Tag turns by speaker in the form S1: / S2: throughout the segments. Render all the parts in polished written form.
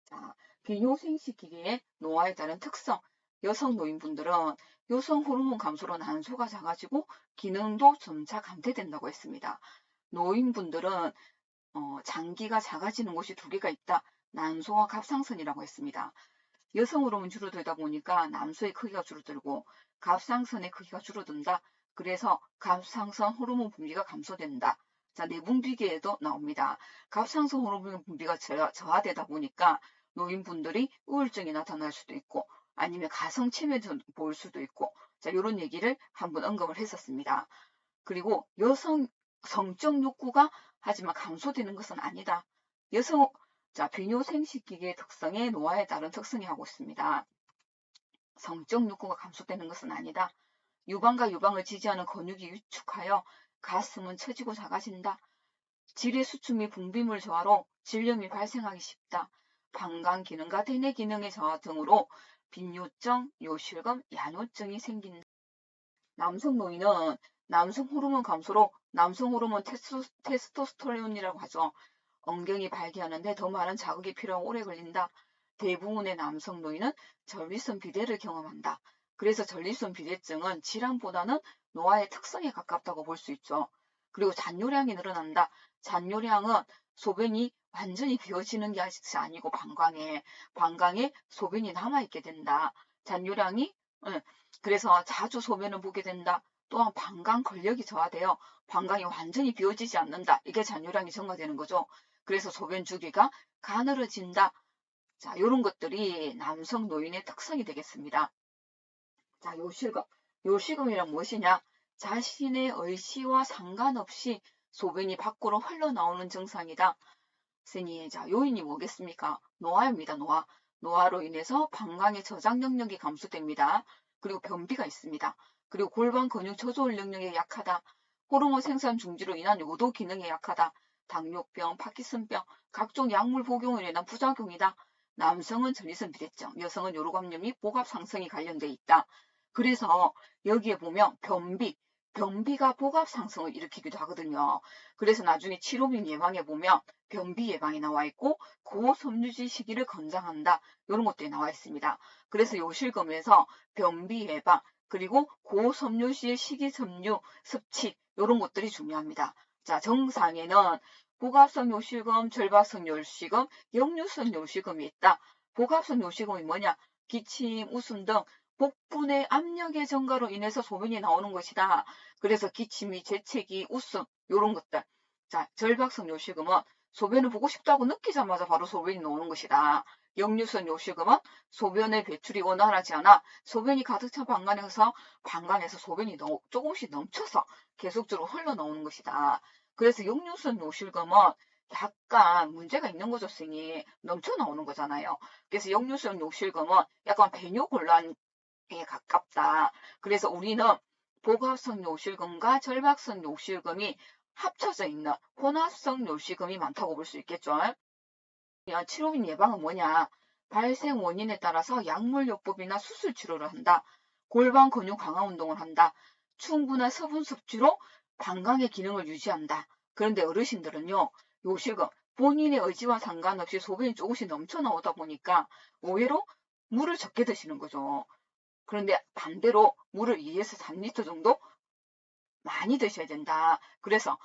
S1: 자, 비뇨생식기계의 노화에 따른 특성. 여성 노인분들은 여성 호르몬 감소로 난소가 작아지고 기능도 점차 감퇴된다고 했습니다. 노인분들은 장기가 작아지는 곳이 두 개가 있다. 난소와 갑상선이라고 했습니다. 여성 호르몬 줄어들다 보니까 난소의 크기가 줄어들고 갑상선의 크기가 줄어든다. 그래서 갑상선 호르몬 분비가 감소된다. 자, 내분비계에도 나옵니다. 갑상선 호르몬 분비가 저하되다 보니까 노인분들이 우울증이 나타날 수도 있고 아니면 가성치매도 보일 수도 있고, 자, 이런 얘기를 한번 언급을 했었습니다. 그리고 여성 성적 욕구가 하지만 감소되는 것은 아니다. 자, 비뇨생식기계의 특성에 노화에 따른 특성이 하고 있습니다. 성적 욕구가 감소되는 것은 아니다. 유방과 유방을 지지하는 근육이 위축하여 가슴은 처지고 작아진다. 질의 수축 및 분비물 저하로 질염이 발생하기 쉽다. 방광 기능과 대뇌 기능의 저하 등으로 빈뇨증, 요실금, 야뇨증이 생긴다. 남성 노인은 남성 호르몬 감소로 남성 호르몬 테스토스테론이라고 하죠. 엉덩이 발기하는데 더 많은 자극이 필요하고 오래 걸린다. 대부분의 남성 노인은 전립선 비대를 경험한다. 그래서 전립선 비대증은 질환보다는 노화의 특성에 가깝다고 볼 수 있죠. 그리고 잔뇨량이 늘어난다. 잔뇨량은 소변이 완전히 비어지는 게 아니고 방광에 소변이 남아있게 된다. 잔뇨량이 그래서 자주 소변을 보게 된다. 또한 방광 근력이 저하되어 방광이 완전히 비어지지 않는다. 이게 잔뇨량이 증가되는 거죠. 그래서 소변 주기가 가늘어진다. 자, 이런 것들이 남성 노인의 특성이 되겠습니다. 자, 요실금. 요실금이란 무엇이냐? 자신의 의지와 상관없이 소변이 밖으로 흘러나오는 증상이다. 선생님, 자, 요인이 뭐겠습니까? 노화입니다. 노화로 인해서 방광의 저장 능력이 감소됩니다. 그리고 변비가 있습니다. 그리고 골반 근육 조절 능력이 약하다. 호르몬 생산 중지로 인한 요도 기능이 약하다. 당뇨병, 파킨슨병, 각종 약물 복용으로 인한 부작용이다. 남성은 전립선 비대증, 여성은 요로감염 및 복압 상승이 관련돼 있다. 그래서 여기에 보면 변비가 복압 상승을 일으키기도 하거든요. 그래서 나중에 치료비 예방에 보면 변비 예방이 나와 있고 고섬유질 시기를 권장한다. 이런 것들이 나와 있습니다. 그래서 요실금에서 변비 예방 그리고 고섬유질 식이섬유 섭취 이런 것들이 중요합니다. 자, 정상에는 복합성 요실금, 절박성 요실금, 역류성 요실금이 있다. 복합성 요실금이 뭐냐? 기침, 웃음 등 복분의 압력의 증가로 인해서 소변이 나오는 것이다. 그래서 기침이, 재채기, 웃음 이런 것들. 자, 절박성 요실금은 소변을 보고 싶다고 느끼자마자 바로 소변이 나오는 것이다. 역류성 요실금은 소변의 배출이 원활하지 않아 소변이 가득 찬 방광에서 소변이 조금씩 넘쳐서 계속적으로 흘러나오는 것이다. 그래서 역류성 요실금은 약간 문제가 있는 거죠, 선생님. 넘쳐 나오는 거잖아요. 그래서 역류성 요실금은 약간 배뇨곤란에 가깝다. 그래서 우리는 복합성 요실금과 절박성 요실금이 합쳐져 있는 혼합성 요실금이 많다고 볼 수 있겠죠. 치료비 예방은 뭐냐? 발생 원인에 따라서 약물요법이나 수술 치료를 한다. 골반 근육 강화 운동을 한다. 충분한 수분 섭취로 방광의 기능을 유지한다. 그런데 어르신들은요, 요실금 본인의 의지와 상관없이 소변이 조금씩 넘쳐 나오다 보니까 오히려 물을 적게 드시는 거죠. 그런데 반대로 물을 2에서 3리터 정도 많이 드셔야 된다. 그래서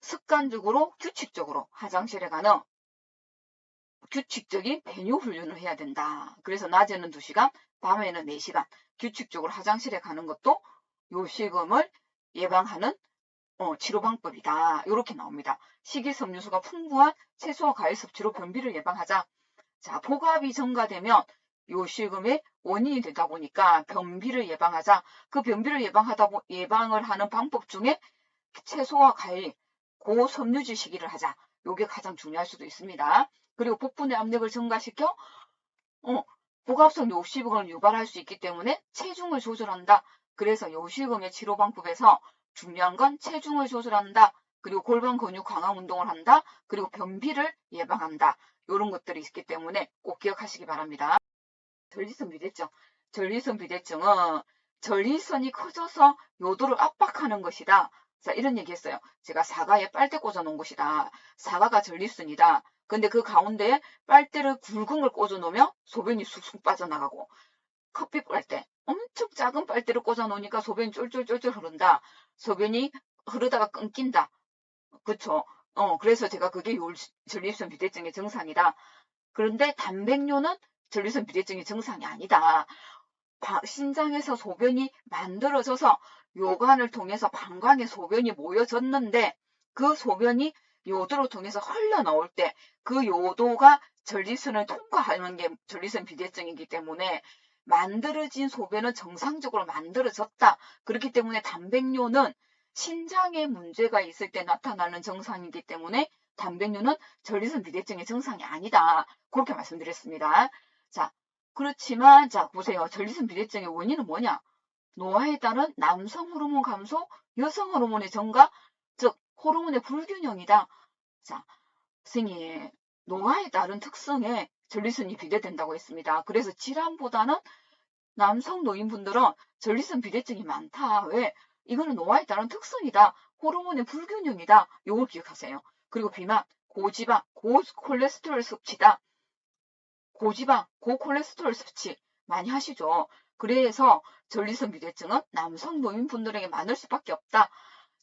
S1: 습관적으로 규칙적으로 화장실에 가는 규칙적인 배뇨 훈련을 해야 된다. 그래서 낮에는 2시간, 밤에는 4시간 규칙적으로 화장실에 가는 것도 요실금을 예방하는 치료 방법이다. 이렇게 나옵니다. 식이섬유소가 풍부한 채소와 과일 섭취로 변비를 예방하자. 자, 복압이 증가되면 요실금의 원인이 되다 보니까 변비를 예방하자. 그 변비를 예방을 하는 방법 중에 채소와 과일, 고섬유질 식이를 하자. 이게 가장 중요할 수도 있습니다. 그리고 복분의 압력을 증가시켜 복합성 요실금을 유발할 수 있기 때문에 체중을 조절한다. 그래서 요실금의 치료 방법에서 중요한 건 체중을 조절한다. 그리고 골반 근육 강화 운동을 한다. 그리고 변비를 예방한다. 이런 것들이 있기 때문에 꼭 기억하시기 바랍니다. 전립선 비대증. 전립선 비대증은 전립선이 커져서 요도를 압박하는 것이다. 자, 이런 얘기 했어요. 제가 사과에 빨대 꽂아 놓은 것이다. 사과가 전립선이다. 근데 그 가운데에 빨대를 굵은 걸 꽂아 놓으면 소변이 쑥쑥 빠져나가고, 커피 빨대 엄청 작은 빨대를 꽂아 놓으니까 소변이 쫄쫄쫄쫄 흐른다. 소변이 흐르다가 끊긴다. 그쵸? 그래서 제가 그게 전립선 비대증의 증상이다. 그런데 단백뇨는 전립선 비대증의 증상이 아니다. 신장에서 소변이 만들어져서 요관을 통해서 방광에 소변이 모여졌는데, 그 소변이 요도를 통해서 흘러나올 때 그 요도가 전립선을 통과하는 게 전립선 비대증이기 때문에, 만들어진 소변은 정상적으로 만들어졌다. 그렇기 때문에 단백뇨는 신장에 문제가 있을 때 나타나는 증상이기 때문에 단백뇨는 전립선 비대증의 증상이 아니다. 그렇게 말씀드렸습니다. 자, 그렇지만 자 보세요. 전립선 비대증의 원인은 뭐냐? 노화에 따른 남성 호르몬 감소, 여성 호르몬의 증가, 즉 호르몬의 불균형이다. 자, 선생님, 노화에 따른 특성에 전립선이 비대된다고 했습니다. 그래서 질환보다는 남성 노인분들은 전립선 비대증이 많다. 왜? 이거는 노화에 따른 특성이다. 호르몬의 불균형이다. 요걸 기억하세요. 그리고 비만, 고지방, 고콜레스테롤 섭취다. 고지방, 고콜레스테롤 섭취 많이 하시죠. 그래서 전립선 비대증은 남성 노인분들에게 많을 수밖에 없다.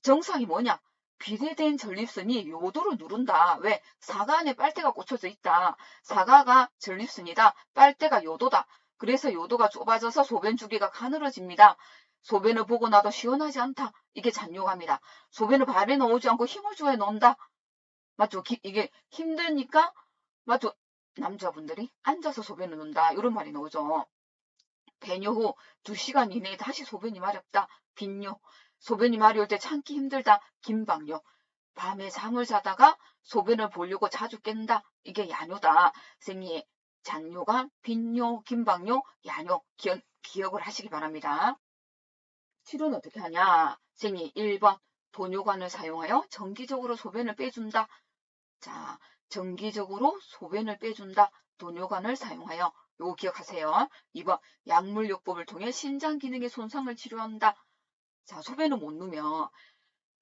S1: 정상이 뭐냐? 비대된 전립선이 요도를 누른다. 왜? 사가 안에 빨대가 꽂혀져 있다. 사가가 전립선이다. 빨대가 요도다. 그래서 요도가 좁아져서 소변 주기가 가늘어집니다. 소변을 보고 나도 시원하지 않다. 이게 잔뇨감이다. 소변을 발에 넣지 않고 힘을 줘야 넣는다. 맞죠? 이게 힘드니까, 맞죠? 남자분들이 앉아서 소변을 넣는다. 이런 말이 나오죠. 배뇨 후 2시간 이내에 다시 소변이 마렵다. 빈뇨. 소변이 마려울 때 참기 힘들다. 긴박뇨. 밤에 잠을 자다가 소변을 보려고 자주 깬다. 이게 야뇨다. 선생님, 잔뇨가 빈뇨, 긴박뇨, 야뇨 기억을 하시기 바랍니다. 치료는 어떻게 하냐? 선생님, 1번 도뇨관을 사용하여 정기적으로 소변을 빼준다. 자, 정기적으로 소변을 빼준다. 도뇨관을 사용하여. 요거 기억하세요. 2번 약물요법을 통해 신장 기능의 손상을 치료한다. 자, 소변을 못 넣으면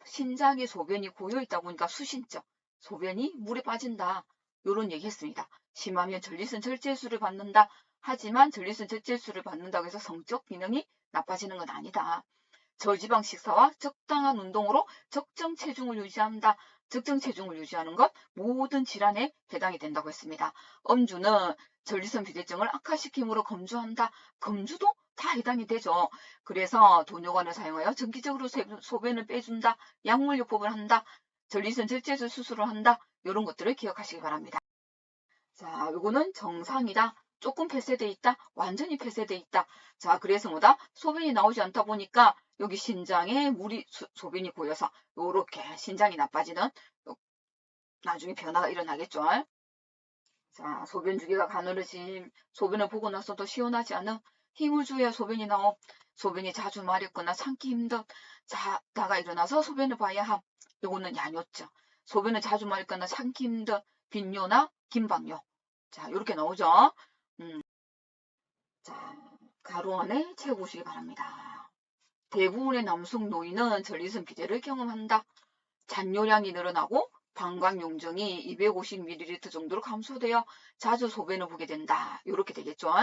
S1: 신장의 소변이 고여있다 보니까 수신증, 소변이 물에 빠진다. 요런 얘기 했습니다. 심하면 전립선 절제술을 받는다. 하지만 전립선 절제술을 받는다고 해서 성적 기능이 나빠지는 건 아니다. 저지방 식사와 적당한 운동으로 적정 체중을 유지한다. 적정 체중을 유지하는 것 모든 질환에 해당이 된다고 했습니다. 음주는 전립선 비대증을 악화시킴으로 검주한다. 검주도 다 해당이 되죠. 그래서 도뇨관을 사용하여 정기적으로 소변을 빼준다. 약물요법을 한다. 전립선 절제술 수술을 한다. 이런 것들을 기억하시기 바랍니다. 자, 요거는 정상이다. 조금 폐쇄돼 있다. 완전히 폐쇄돼 있다. 자, 그래서 뭐다? 소변이 나오지 않다 보니까 여기 신장에 소변이 고여서 요렇게 신장이 나빠지는 나중에 변화가 일어나겠죠. 자, 소변 주기가 가늘어짐, 소변을 보고 나서도 시원하지 않음, 힘을 줘야 소변이 나옴, 소변이 자주 마렵거나 참기 힘듦, 자다가 일어나서 소변을 봐야 함. 요거는 야뇨죠. 소변을 자주 마렵거나 참기 힘듦, 빈뇨나 긴박뇨. 자, 요렇게 나오죠. 자, 가로 안에 채워보시기 바랍니다. 대부분의 남성 노인은 전립선 비대를 경험한다. 잔뇨량이 늘어나고 방광 용정이 250ml 정도로 감소되어 자주 소변을 보게 된다. 이렇게 되겠죠.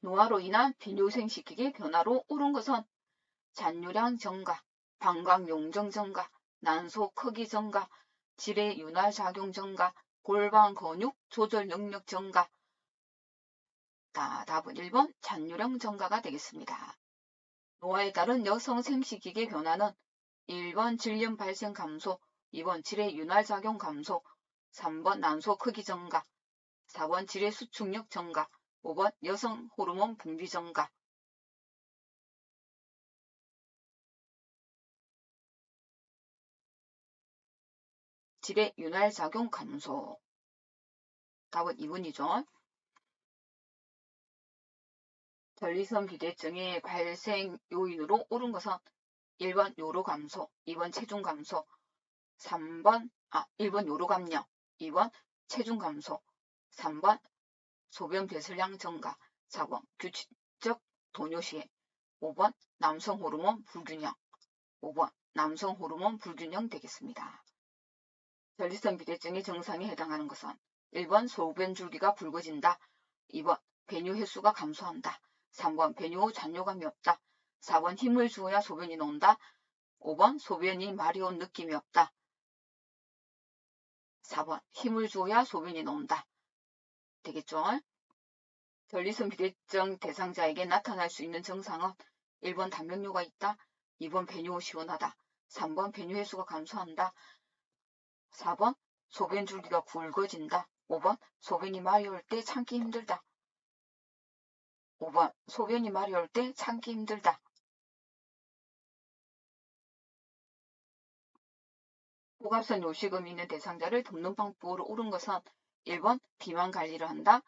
S1: 노화로 인한 빈뇨생식기의 변화로 오른 것은 잔뇨량 증가, 방광 용정 증가, 난소 크기 증가, 질의 윤활 작용 증가, 골반 근육 조절 능력 증가. 답은 1번 잔뇨량 증가가 되겠습니다. 노화에 따른 여성 생식기의 변화는 1번 질염 발생 감소, 2번 질의 윤활 작용 감소, 3번 난소 크기 증가, 4번 질의 수축력 증가, 5번 여성 호르몬 분비 증가. 질의 윤활작용 감소. 답은 2번이죠. 전리선 비대증의 발생 요인으로 옳은 것은 1번 요로 감소, 2번 체중 감소, 1번 요로 감량, 2번 체중 감소, 3번 소변 배설량 증가, 4번 규칙적 도뇨 시에, 5번 남성 호르몬 불균형, 5번 남성 호르몬 불균형 되겠습니다. 전리선 비대증의 증상에 해당하는 것은 1번 소변 줄기가 굵어진다, 2번 배뇨 횟수가 감소한다, 3번 배뇨 후 잔뇨감이 없다, 4번 힘을 주어야 소변이 나온다, 5번 소변이 마려운 느낌이 없다, 4번 힘을 주어야 소변이 나온다. 되겠죠? 전리선 비대증 대상자에게 나타날 수 있는 증상은 1번 단면뇨가 있다, 2번 배뇨 후 시원하다, 3번 배뇨 횟수가 감소한다, 4번 소변 줄기가 굵어진다, 5번 소변이 마려울 때 참기 힘들다, 5번 소변이 마려울 때 참기 힘들다. 고갑선 요식음이 있는 대상자를 돕는 방법으로 옳은 것은 1번 비만 관리를 한다,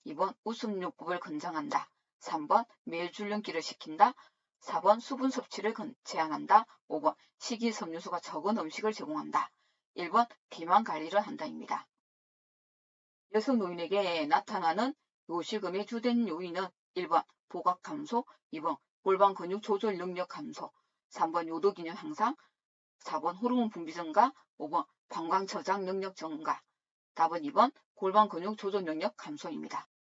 S1: 2번 웃음요법을 권장한다, 3번 매일 줄넘기를 시킨다, 4번 수분 섭취를 제한한다, 5번 식이섬유소가 적은 음식을 제공한다. 1번 비만 관리를 한다입니다. 여성 노인에게 나타나는 요식음의 주된 요인은 1번 복압 감소, 2번 골반 근육 조절 능력 감소, 3번 요도 기능 향상, 4번 호르몬 분비 증가, 5번 방광 저장 능력 증가. 답은 2번 골반 근육 조절 능력 감소입니다.